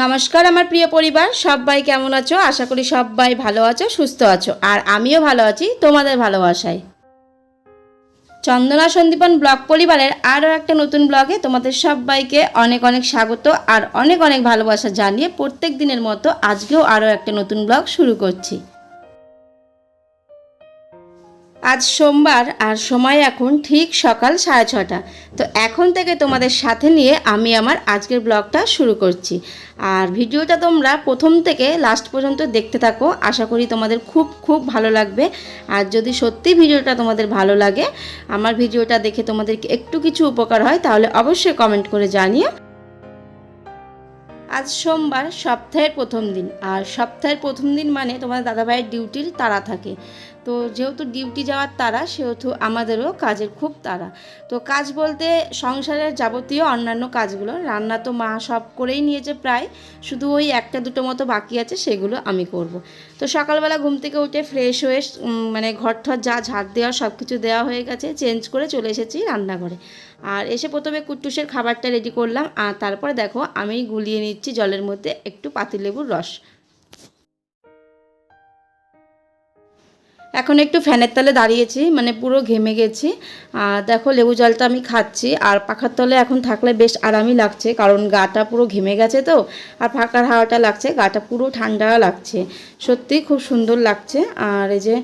নমস্কার আমার প্রিয় পরিবার, সবাই কেমন আছো? আশা করি সবাই ভালো আছো, সুস্থ আছো। আর আমিও ভালো আছি তোমাদের ভালোবাসায়। চন্দনা সন্দীপন ব্লগ পরিবারের আরও একটা নতুন ব্লগে তোমাদের সবাইকে অনেক অনেক স্বাগত আর অনেক অনেক ভালোবাসা জানিয়ে প্রত্যেক দিনের মতো আজকেও আরও একটা নতুন ব্লগ শুরু করছি। আজ সোমবার আর সময় এখন ঠিক সকাল 6:30। তো এখন থেকে তোমাদের সাথে নিয়ে আমি আমার আজকের ব্লগটা শুরু করছি। আর ভিডিওটা তোমরা প্রথম থেকে লাস্ট পর্যন্ত দেখতে থাকো, আশা করি তোমাদের খুব খুব ভালো লাগবে। আর যদি সত্যি ভিডিওটা তোমাদের ভালো লাগে, আমার ভিডিওটা দেখে তোমাদের একটু কিছু উপকার হয়, তাহলে অবশ্যই কমেন্ট করে জানিও। আজ সোমবার, সপ্তাহের প্রথম দিন। আর সপ্তাহের প্রথম দিন মানে তোমার দাদাভাইয়ের ডিউটির তাড়া থাকে। তো যেহেতু ডিউটি যাওয়ার তাড়া, সেহেতু আমাদেরও কাজের খুব তাড়া। তো কাজ বলতে সংসারের যাবতীয় অন্যান্য কাজগুলো, রান্না তো মা সব করেই নিয়েছে প্রায়, শুধু ওই একটা দুটো মতো বাকি আছে, সেগুলো আমি করব। তো সকালবেলা ঘুম থেকে উঠে ফ্রেশ হয়ে মানে ঘর ঠর যা ঝাড় দেওয়া সব কিছু দেওয়া হয়ে গেছে, চেঞ্জ করে চলে এসেছি রান্নাঘরে। আর এসে প্রথমে কুট্টুসের খাবারটা রেডি করলাম, আর তারপরে দেখো আমি গুলিয়ে নিচ্ছি জলের মধ্যে একটু পাতিলেবুর রস। এখন একটু ফ্যানের তলে দাঁড়িয়েছি, মানে পুরো ঘেমে গেছি। আর দেখো লেবু জলটা আমি খাচ্ছি, আর পাখার তলে এখন থাকলে বেশ আরামই লাগছে, কারণ গাটা পুরো ঘেমে গেছে তো। আর ফাঁকার হাওয়াটা লাগছে, গাটা পুরো ঠান্ডা লাগছে, সত্যি খুব সুন্দর লাগছে। আর এই যে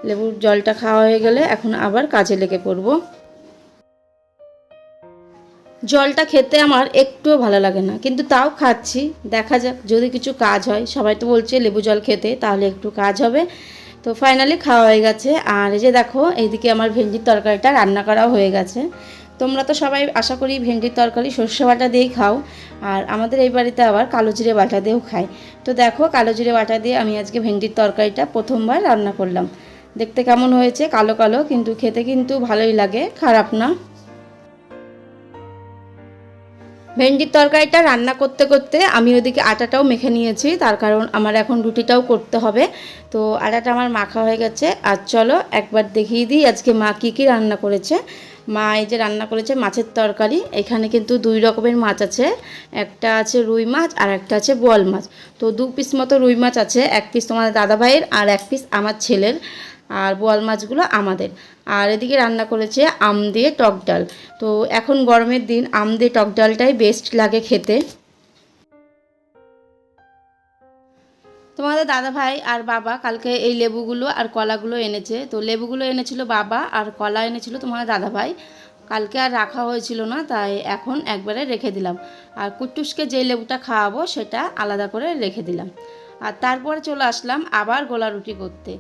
লেবুর জলটা খাওয়া হয়ে গেলে এখন আবার কাজে লেগে পড়বো। জলটা খেতে আমার একটুও ভালো লাগে না, কিন্তু তাও খাচ্ছি, দেখা যাক যদি কিছু কাজ হয়। সবাই তো বলছে লেবু জল খেতে, তাহলে একটু কাজ হবে। তো ফাইনালি খাওয়া হয়ে গেছে। আর এই যে দেখো এইদিকে আমার ভেন্ডির তরকারিটা রান্না করাও হয়ে গেছে। তোমরা তো সবাই আশা করি ভেন্ডির তরকারি সর্ষে বাটা দিয়েই খাও, আর আমাদের এই বাড়িতে আবার কালো জিরে বাটা দিয়েও খায়। তো দেখো কালো জিরে বাটা দিয়ে আমি আজকে ভেন্ডির তরকারিটা প্রথমবার রান্না করলাম। দেখতে কেমন হয়েছে, কালো কালো, কিন্তু খেতে কিন্তু ভালোই লাগে, খারাপ না। ভেন্ডির তরকারিটা রান্না করতে করতে আমি ওদিকে আটাটাও মেখে নিয়েছি, তার কারণ আমার এখন রুটিটাও করতে হবে। তো আটাটা আমার মাখা হয়ে গেছে। আর চলো একবার দেখিয়ে দিই আজকে মা কী কী রান্না করেছে। মা এই যে রান্না করেছে মাছের তরকারি। এখানে কিন্তু দুই রকমের মাছ আছে, একটা আছে রুই মাছ আর একটা আছে বোয়াল মাছ। তো 2 পিস মতো রুই মাছ আছে, 1 পিস তোমাদের দাদাভাইয়ের আর 1 পিস আমার ছেলের, আর বোয়াল মাছগুলো আমাদের। আর এদিকে রান্না করেছে আম দিয়ে টক ডাল। তো এখন গরমের দিন আম দিয়ে টক ডালটাই বেস্ট লাগে খেতে। তোমাদের দাদা ভাই আর বাবা কালকে এই লেবুগুলো আর কলাগুলো এনেছে। তো লেবুগুলো এনেছিল বাবা, আর কলা এনেছিল তোমাদের দাদা ভাই। কালকে আর রাখা হয়েছিল না, তাই এখন একবারে রেখে দিলাম। আর কুট্টুসকে যে লেবুটা খাওয়াবো সেটা আলাদা করে রেখে দিলাম। আর তারপরে চলে আসলাম আবার গোলা রুটি করতে।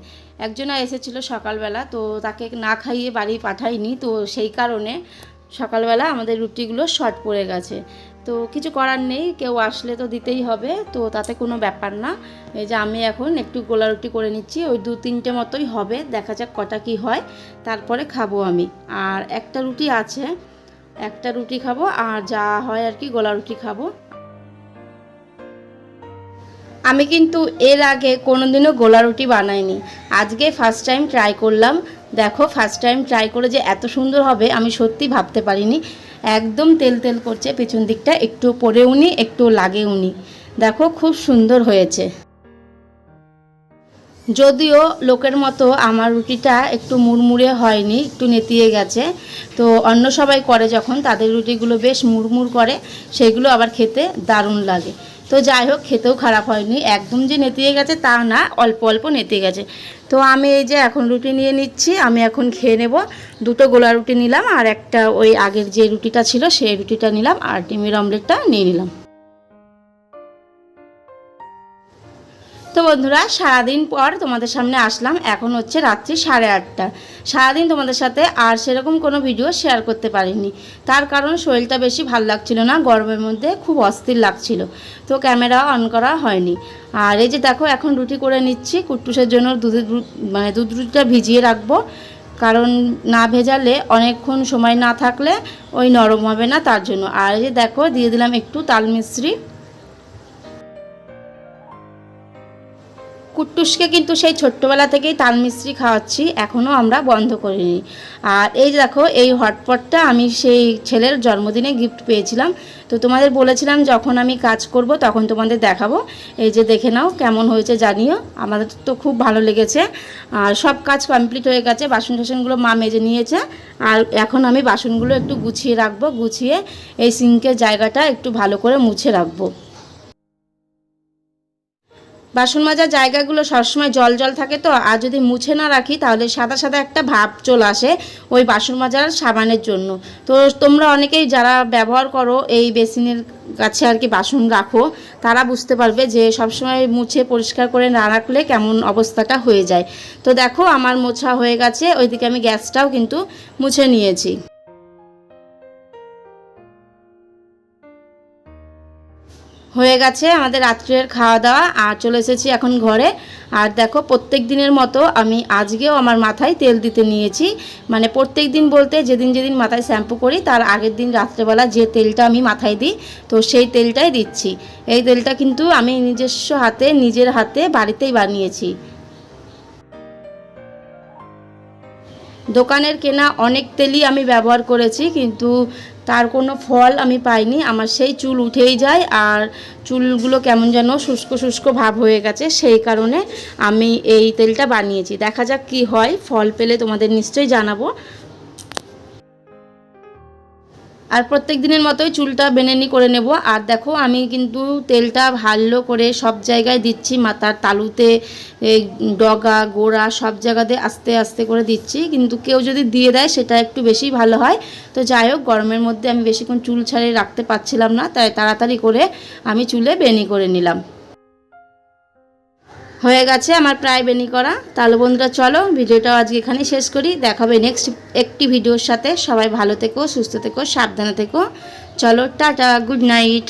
একজনা এসেছিল সকালবেলা, তো তাকে না খাইয়ে বাড়ি পাঠাইনি, তো সেই কারণে সকালবেলা আমাদের রুটিগুলো শর্ট পড়ে গেছে। তো কিছু করার নেই, কেউ আসলে তো দিতেই হবে, তো তাতে কোনো ব্যাপার না। এই যে আমি এখন একটু গোলা রুটি করে নিচ্ছি, ওই 2-3টে মতোই হবে, দেখা যাক কটা কি হয়, তারপরে খাবো আমি। আর একটা রুটি আছে, একটা রুটি খাবো, আর যা হয় আর কি গোলা রুটি খাবো। আমি কিন্তু এর আগে কোনোদিনও গোলা রুটি বানাইনি, আজকে ফার্স্ট টাইম ট্রাই করলাম। দেখো ফার্স্ট টাইম ট্রাই করে যে এত সুন্দর হবে আমি সত্যি ভাবতে পারিনি। একদম তেল তেল করছে পেছন দিকটা, একটু পরেওনি একটু লাগেওনি। দেখো খুব সুন্দর হয়েছে। যদিও লোকের মতো আমার রুটিটা একটু মুড়মুড়ে হয়নি, একটু নেতিয়ে গেছে। তো অন্য সবাই করে যখন, তাদের রুটিগুলো বেশ মুড়মুড় করে, সেগুলো আবার খেতে দারুণ লাগে। তো যাই হোক, খেতেও খারাপ হয়নি, একদম যে নেতিয়ে গেছে তা না, অল্প অল্প নেতিয়ে গেছে। তো আমি এই যে এখন রুটি নিয়ে নিচ্ছি, আমি এখন খেয়ে নেব। 2টো গোলা রুটি নিলাম, আর একটা ওই আগের যে রুটিটা ছিল সেই রুটিটা নিলাম, আর ডিমের অমলেটটা নিয়ে নিলাম। তো বন্ধুরা, সারাদিন পর তোমাদের সামনে আসলাম, এখন হচ্ছে রাত্রি 8:30। সারাদিন তোমাদের সাথে আর সেরকম কোনো ভিডিও শেয়ার করতে পারিনি, তার কারণ শরীরটা বেশি ভালো লাগছিল না, গরমের মধ্যে খুব অস্থির লাগছিল, তো ক্যামেরা অন করা হয়নি। আর এই যে দেখো এখন রুটি করে নিচ্ছি, কুট্টুসের জন্য দুধ রুটিটা ভিজিয়ে রাখবো, কারণ না ভেজালে অনেকক্ষণ সময় না থাকলে ওই নরম হবে না, তার জন্য। আর এই যে দেখো দিয়ে দিলাম একটু তাল মিশ্রি। কুট্টুসকে কিন্তু সেই ছোট্টবেলা থেকেই তাল মিস্ত্রি খাওয়াচ্ছি, এখনও আমরা বন্ধ করিনি। আর এই দেখো, এই হটপটটা আমি সেই ছেলের জন্মদিনে গিফট পেয়েছিলাম। তো তোমাদের বলেছিলাম যখন আমি কাজ করব তখন তোমাদের দেখাবো। এই যে দেখে নাও কেমন হয়েছে জানিও। আমাদের তো খুব ভালো লেগেছে। আর সব কাজ কমপ্লিট হয়ে গেছে, বাসন টাসনগুলো মা মেজে নিয়েছে। আর এখন আমি বাসনগুলো একটু গুছিয়ে রাখবো, গুছিয়ে এই সিঙ্কের জায়গাটা একটু ভালো করে মুছে রাখবো। বাসন মাজার জায়গাগুলো সবসময় জল জল থাকে তো, আর যদি মুছে না রাখি তাহলে সাদা সাদা একটা ভাব চলে আসে ওই বাসন মাজার সাবানের জন্য। তো তোমরা অনেকেই যারা ব্যবহার করো এই বেসিনের কাছে আর কি বাসন রাখো, তারা বুঝতে পারবে যে সবসময় মুছে পরিষ্কার করে না রাখলে কেমন অবস্থাটা হয়ে যায়। তো দেখো আমার মোছা হয়ে গেছে, ওইদিকে আমি গ্যাসটাও কিন্তু মুছে নিয়েছি। হয়ে গেছে আমাদের রাত্রের খাওয়া দাওয়া, আর চলে এসেছি এখন ঘরে। আর দেখো প্রত্যেক দিনের মতো আমি আজকেও আমার মাথায় তেল দিতে নিয়েছি। মানে প্রত্যেক দিন বলতে যেদিন যেদিন মাথায় শ্যাম্পু করি তার আগের দিন রাত্রেবেলা যে তেলটা আমি মাথায় দিই, তো সেই তেলটাই দিচ্ছি। এই তেলটা কিন্তু আমি নিজস্ব হাতে নিজের হাতে বাড়িতেই বানিয়েছি। দোকানের কেনা অনেক তেলই আমি ব্যবহার করেছি, কিন্তু তার কোনো ফল আমি পাইনি। আমার সেই চুল উঠেই যায়, আর চুলগুলো কেমন যেন শুষ্ক শুষ্ক ভাব হয়ে গেছে, সেই কারণে আমি এই তেলটা বানিয়েছি। দেখা যাক কি হয়, ফল পেলে তোমাদের নিশ্চয়ই জানাবো। আর প্রত্যেক দিনের মতোই চুলটা বেনেনি করে নেব। আর দেখো আমি কিন্তু তেলটা ভালো করে সব জায়গায় দিচ্ছি, মাথার তালুতে, এই ডগা গোড়া সব জায়গাতে আস্তে আস্তে করে দিচ্ছি। কিন্তু কেউ যদি দিয়ে দেয় সেটা একটু বেশি ভালো হয়। তো যাই হোক, গরমের মধ্যে আমি বেশিক্ষণ চুল ছাড়িয়ে রাখতে পারছিলাম না, তাই তাড়াতাড়ি করে আমি চুলে বেনি করে নিলাম। হয়ে গেছে আমার প্রায় বেনি করা। তাহলে বন্ধুরা চলো ভিডিওটাও আজকে এখানে শেষ করি। দেখাবে নেক্সট একটি ভিডিওর সাথে। সবাই ভালো থেকো, সুস্থ থেকো, সাবধানে থেকো। চলো টাটা, গুড নাইট।